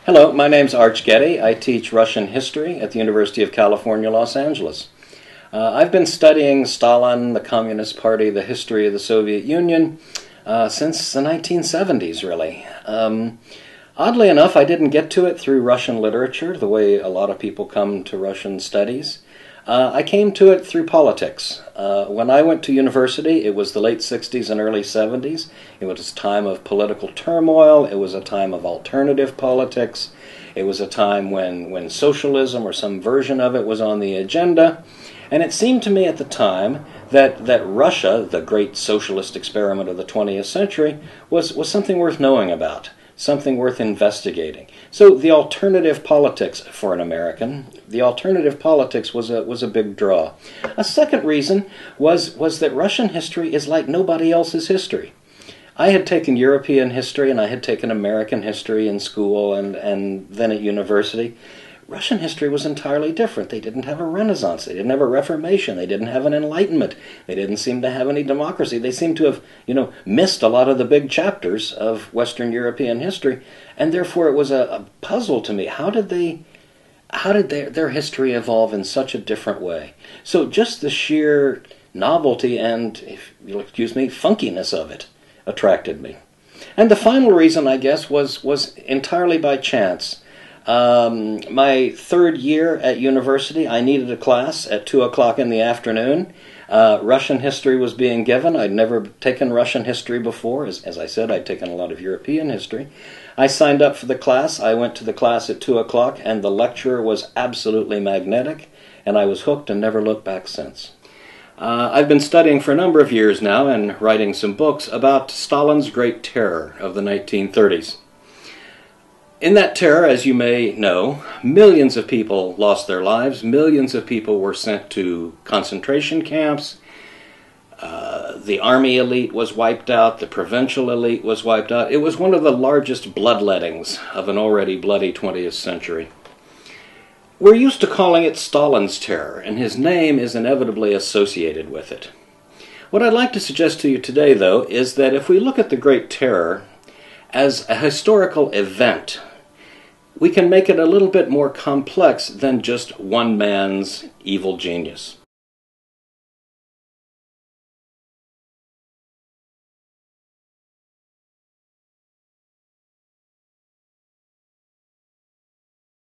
Hello, my name's Arch Getty. I teach Russian history at the University of California, Los Angeles. I've been studying Stalin, the Communist Party, the history of the Soviet Union since the 1970s, really. Oddly enough, I didn't get to it through Russian literature, the way a lot of people come to Russian studies. I came to it through politics. When I went to university, it was the late 60s and early 70s. It was a time of political turmoil. It was a time of alternative politics. It was a time when socialism or some version of it was on the agenda. And it seemed to me at the time that Russia, the great socialist experiment of the 20th century, was something worth knowing about, something worth investigating. So the alternative politics for an American, the alternative politics was a big draw. A second reason was that Russian history is like nobody else's history. I had taken European history and I had taken American history in school and then at university. Russian history was entirely different. They didn't have a Renaissance. They didn't have a Reformation. They didn't have an Enlightenment. They didn't seem to have any democracy. They seem to have, missed a lot of the big chapters of Western European history, and therefore it was a puzzle to me. How did their history evolve in such a different way? So just the sheer novelty and, if you'll excuse me, funkiness of it attracted me. And the final reason, I guess, was entirely by chance. My third year at university, I needed a class at 2 o'clock in the afternoon. Russian history was being given. I'd never taken Russian history before. As I said, I'd taken a lot of European history. I signed up for the class. I went to the class at 2 o'clock, and the lecturer was absolutely magnetic, and I was hooked and never looked back since. I've been studying for a number of years now and writing some books about Stalin's Great Terror of the 1930s. In that terror, as you may know, millions of people lost their lives, millions of people were sent to concentration camps, the army elite was wiped out, the provincial elite was wiped out. It was one of the largest bloodlettings of an already bloody 20th century. We're used to calling it Stalin's terror, and his name is inevitably associated with it. What I'd like to suggest to you today, though, is that if we look at the Great Terror as a historical event, we can make it a little bit more complex than just one man's evil genius.